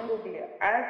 will be as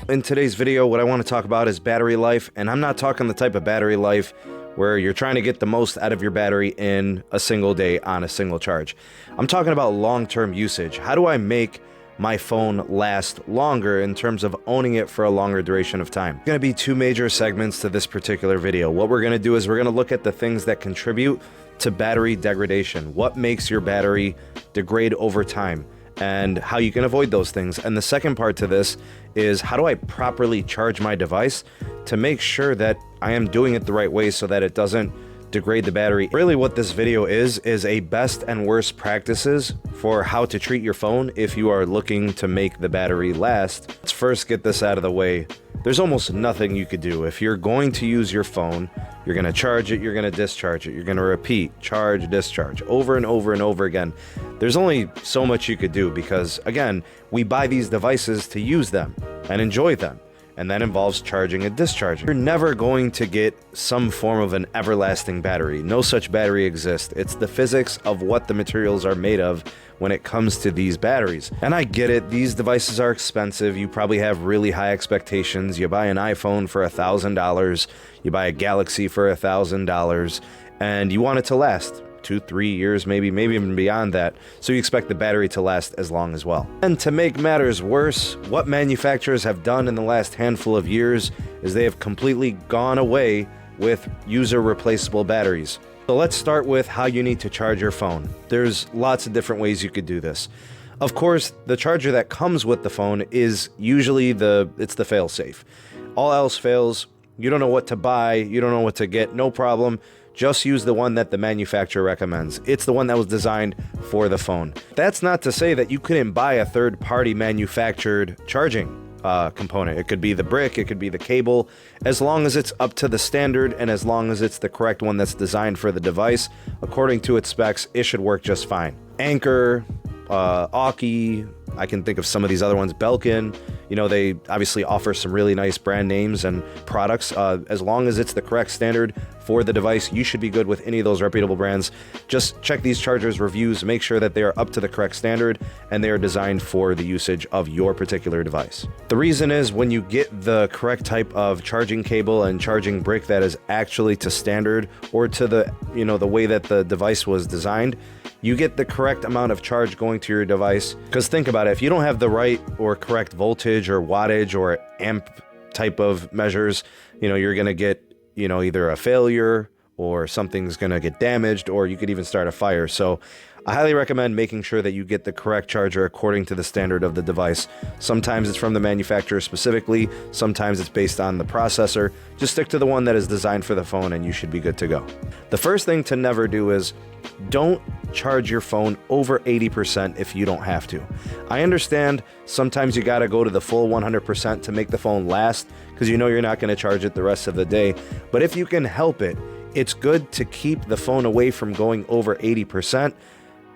In today's video, what I want to talk about is battery life, and I'm not talking the type of battery life where you're trying to get the most out of your battery in a single day on a single charge. I'm talking about long-term usage. How do I make my phone last longer in terms of owning it for a longer duration of time? There's going to be two major segments to this particular video. What we're going to do is we're going to look at the things that contribute to battery degradation. What makes your battery degrade over time, and how you can avoid those things. And the second part to this is, how do I properly charge my device to make sure that I am doing it the right way so that it doesn't degrade the battery. Really what this video is a best and worst practices for how to treat your phone if you are looking to make the battery last. Let's first get this out of the way. There's almost nothing you could do. If you're going to use your phone, you're going to charge it, you're going to discharge it, you're going to repeat, charge, discharge, over and over and over again. There's only so much you could do because, again, we buy these devices to use them and enjoy them. And that involves charging and discharging. You're never going to get some form of an everlasting battery. No such battery exists. It's the physics of what the materials are made of when it comes to these batteries. And I get it, these devices are expensive. You probably have really high expectations. You buy an iPhone for $1,000, you buy a Galaxy for $1,000, and you want it to last 2-3 years, maybe even beyond that, so you expect the battery to last as long as well. And to make matters worse, what manufacturers have done in the last handful of years is they have completely gone away with user replaceable batteries. So let's start with how you need to charge your phone. There's lots of different ways you could do this. Of course, the charger that comes with the phone is usually it's the fail-safe. All else fails, you don't know what to buy, you don't know what to get, no problem. Just use the one that the manufacturer recommends. It's the one that was designed for the phone. That's not to say that you couldn't buy a third-party manufactured charging component. It could be the brick, it could be the cable. As long as it's up to the standard and as long as it's the correct one that's designed for the device, according to its specs, it should work just fine. Anker, Aukey, I can think of some of these other ones, Belkin. You know, they obviously offer some really nice brand names and products. As long as it's the correct standard for the device, you should be good with any of those reputable brands. Just check these chargers' reviews, make sure that they are up to the correct standard and they are designed for the usage of your particular device. The reason is, when you get the correct type of charging cable and charging brick that is actually to standard or to the way that the device was designed, you get the correct amount of charge going to your device. Because think about it, if you don't have the right or correct voltage or wattage or amp type of measures, you're going to get, either a failure or something's going to get damaged, or you could even start a fire. So I highly recommend making sure that you get the correct charger according to the standard of the device. Sometimes it's from the manufacturer specifically, sometimes it's based on the processor. Just stick to the one that is designed for the phone and you should be good to go. The first thing to never do is don't charge your phone over 80% if you don't have to. I understand sometimes you gotta go to the full 100% to make the phone last because you're not gonna charge it the rest of the day. But if you can help it, it's good to keep the phone away from going over 80%.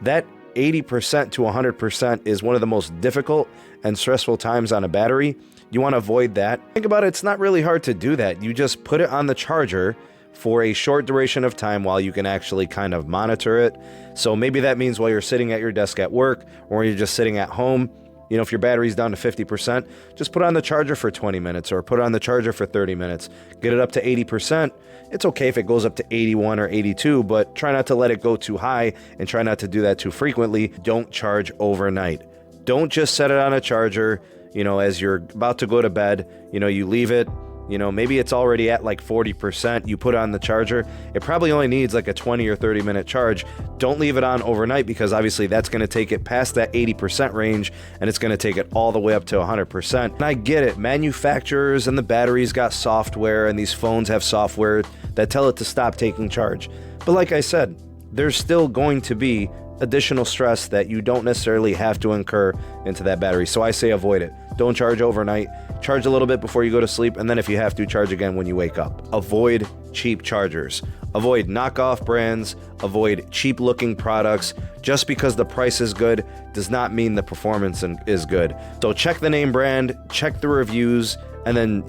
That 80% to 100% is one of the most difficult and stressful times on a battery. You want to avoid that. Think about it, it's not really hard to do that. You just put it on the charger for a short duration of time while you can actually kind of monitor it. So maybe that means while you're sitting at your desk at work or you're just sitting at home, if your battery's down to 50%, just put it on the charger for 20 minutes or put it on the charger for 30 minutes. Get it up to 80%. It's okay if it goes up to 81 or 82, but try not to let it go too high and try not to do that too frequently. Don't charge overnight. Don't just set it on a charger, as you're about to go to bed, you leave it. Maybe it's already at like 40%. You put it on the charger. It probably only needs like a 20 or 30 minute charge. Don't leave it on overnight because obviously that's going to take it past that 80% range and it's going to take it all the way up to 100%. And I get it. Manufacturers and the batteries got software and these phones have software that tell it to stop taking charge. But like I said, there's still going to be additional stress that you don't necessarily have to incur into that battery. So I say avoid it. Don't charge overnight. Charge a little bit before you go to sleep, and then if you have to, charge again when you wake up. Avoid cheap chargers. Avoid knockoff brands. Avoid cheap looking products. Just because the price is good does not mean the performance is good. So check the name brand, check the reviews, and then,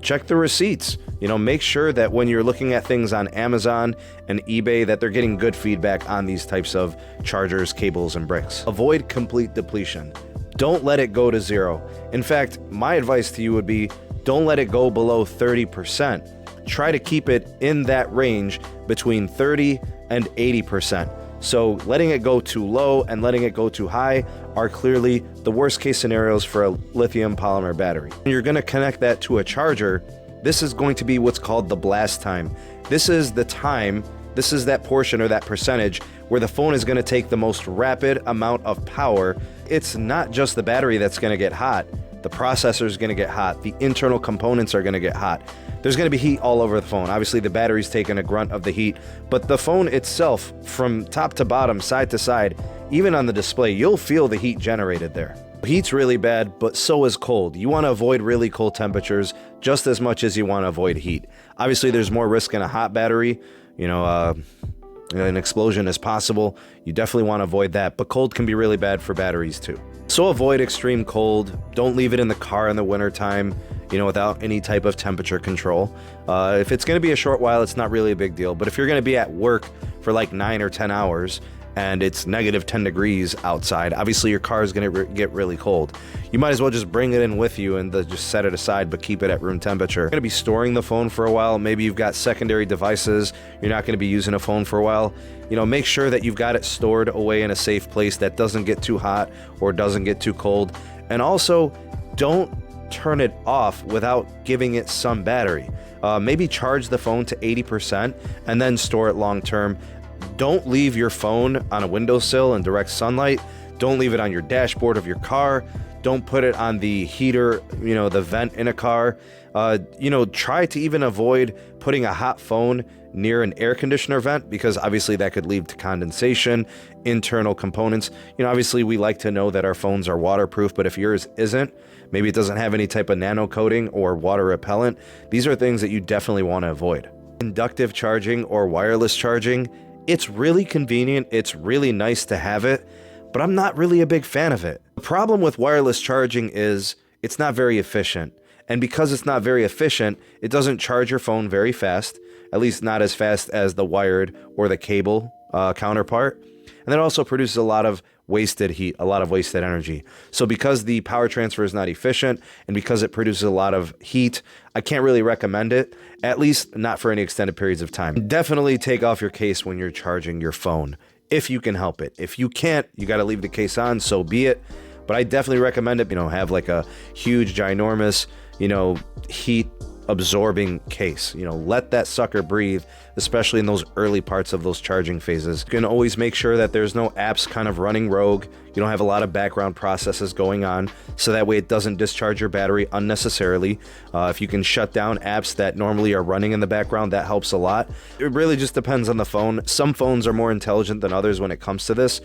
check the receipts. Make sure that when you're looking at things on Amazon and eBay that they're getting good feedback on these types of chargers, cables, and bricks. Avoid complete depletion. Don't let it go to zero. In fact, my advice to you would be don't let it go below 30%. Try to keep it in that range between 30 and 80%. So letting it go too low and letting it go too high are clearly the worst case scenarios for a lithium polymer battery. When you're going to connect that to a charger, this is going to be what's called the blast time. This is the time, this is that portion or that percentage where the phone is going to take the most rapid amount of power. It's not just the battery that's going to get hot. The processor is going to get hot. The internal components are going to get hot. There's going to be heat all over the phone. Obviously, the battery's taking a grunt of the heat, but the phone itself, from top to bottom, side to side, even on the display, you'll feel the heat generated there. Heat's really bad, but so is cold. You want to avoid really cold temperatures just as much as you want to avoid heat. Obviously, there's more risk in a hot battery. An explosion is possible. You definitely want to avoid that, but cold can be really bad for batteries too. So avoid extreme cold. Don't leave it in the car in the wintertime, without any type of temperature control. If it's going to be a short while, it's not really a big deal. But if you're going to be at work for like 9 or 10 hours and it's negative 10 degrees outside, obviously your car is going to get really cold. You might as well just bring it in with you and just set it aside, but keep it at room temperature. You're going to be storing the phone for a while. Maybe you've got secondary devices. You're not going to be using a phone for a while. Make sure that you've got it stored away in a safe place that doesn't get too hot or doesn't get too cold. And also, don't turn it off without giving it some battery. Maybe charge the phone to 80% and then store it long term. Don't leave your phone on a windowsill in direct sunlight. Don't leave it on your dashboard of your car. Don't put it on the heater, the vent in a car. Try to even avoid putting a hot phone near an air conditioner vent, because obviously that could lead to condensation, internal components. Obviously we like to know that our phones are waterproof, but if yours isn't, maybe it doesn't have any type of nano coating or water repellent, these are things that you definitely want to avoid. Inductive charging or wireless charging, it's really convenient. It's really nice to have it, but I'm not really a big fan of it. The problem with wireless charging is it's not very efficient. And because it's not very efficient, it doesn't charge your phone very fast, at least not as fast as the wired or the cable counterpart. And that also produces a lot of wasted heat, a lot of wasted energy. So because the power transfer is not efficient and because it produces a lot of heat, I can't really recommend it, at least not for any extended periods of time. Definitely take off your case when you're charging your phone, if you can help it. If you can't, you got to leave the case on, so be it. But I definitely recommend it, have like a huge, ginormous, heat absorbing case. Let that sucker breathe, especially in those early parts of those charging phases. You can always make sure that there's no apps kind of running rogue. You don't have a lot of background processes going on, so that way it doesn't discharge your battery unnecessarily. If you can shut down apps that normally are running in the background, that helps a lot. It really just depends on the phone. Some phones are more intelligent than others when it comes to this,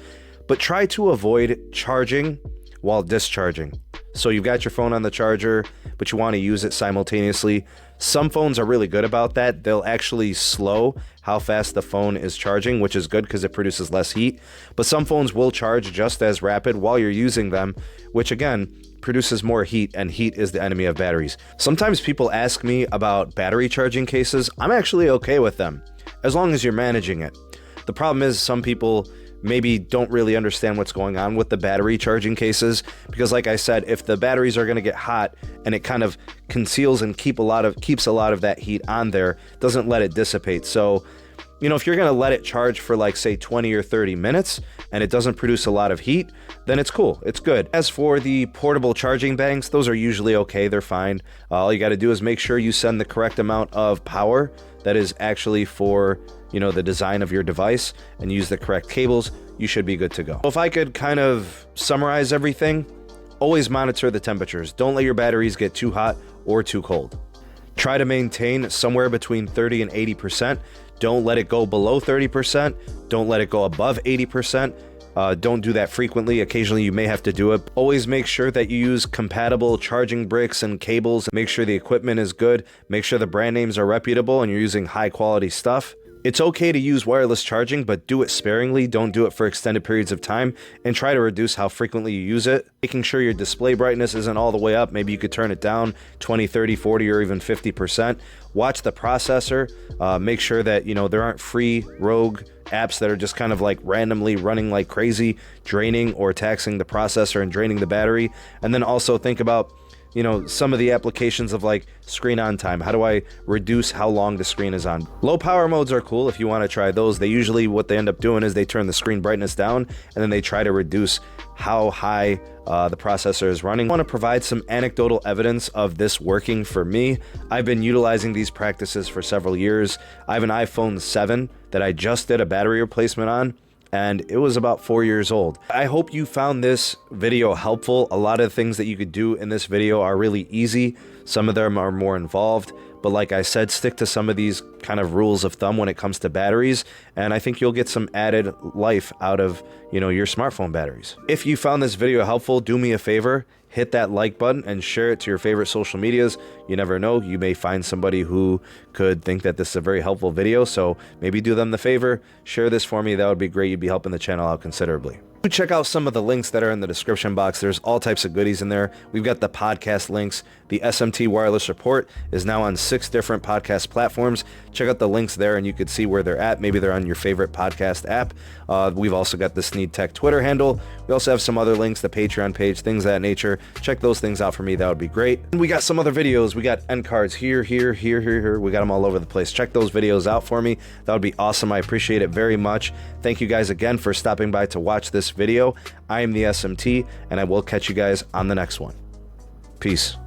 but try to avoid charging while discharging. So you've got your phone on the charger, but you want to use it simultaneously. Some phones are really good about that. They'll actually slow how fast the phone is charging, which is good because it produces less heat. But some phones will charge just as rapid while you're using them, which again produces more heat, and heat is the enemy of batteries. Sometimes people ask me about battery charging cases. I'm actually okay with them, as long as you're managing it. The problem is some people maybe don't really understand what's going on with the battery charging cases, because like I said, if the batteries are going to get hot and it kind of conceals and keeps a lot of that heat on there, doesn't let it dissipate. So if you're going to let it charge for like say 20 or 30 minutes and it doesn't produce a lot of heat, then it's cool, it's good. As for the portable charging banks, those are usually okay, they're fine. All you got to do is make sure you send the correct amount of power that is actually for the design of your device, and use the correct cables. You should be good to go. If I could kind of summarize everything, always monitor the temperatures. Don't let your batteries get too hot or too cold. Try to maintain somewhere between 30 and 80%. Don't let it go below 30%. Don't let it go above 80%. Don't do that frequently. Occasionally you may have to do it. Always make sure that you use compatible charging bricks and cables. Make sure the equipment is good. Make sure the brand names are reputable and you're using high quality stuff. It's okay to use wireless charging, but do it sparingly. Don't do it for extended periods of time, and try to reduce how frequently you use it. Making sure your display brightness isn't all the way up. Maybe you could turn it down 20, 30, 40, or even 50%. Watch the processor. Make sure that, there aren't free rogue apps that are just kind of like randomly running like crazy, draining or taxing the processor and draining the battery. And then also think about some of the applications of like screen on time. How do I reduce how long the screen is on? Low power modes are cool if you want to try those. They usually, what they end up doing is they turn the screen brightness down and then they try to reduce how high the processor is running. I want to provide some anecdotal evidence of this working for me. I've been utilizing these practices for several years. I have an iPhone 7 that I just did a battery replacement on, and it was about 4 years old. I hope you found this video helpful. A lot of the things that you could do in this video are really easy. Some of them are more involved, but like I said, stick to some of these kind of rules of thumb when it comes to batteries, and I think you'll get some added life out of, your smartphone batteries. If you found this video helpful, do me a favor, hit that like button and share it to your favorite social medias. You never know, you may find somebody who could think that this is a very helpful video, so maybe do them the favor, share this for me. That would be great. You'd be helping the channel out considerably. Check out some of the links that are in the description box. There's all types of goodies in there. We've got the podcast links. The SMT Wireless Report is now on 6 different podcast platforms. Check out the links there and you could see where they're at. Maybe they're on your favorite podcast app. We've also got the Sneed Tech Twitter handle. We also have some other links, the Patreon page, things of that nature. Check those things out for me. That would be great. And we got some other videos. We got end cards here. We got them all over the place. Check those videos out for me. That would be awesome. I appreciate it very much. Thank you guys again for stopping by to watch this video. I am the SMT, and I will catch you guys on the next one. Peace.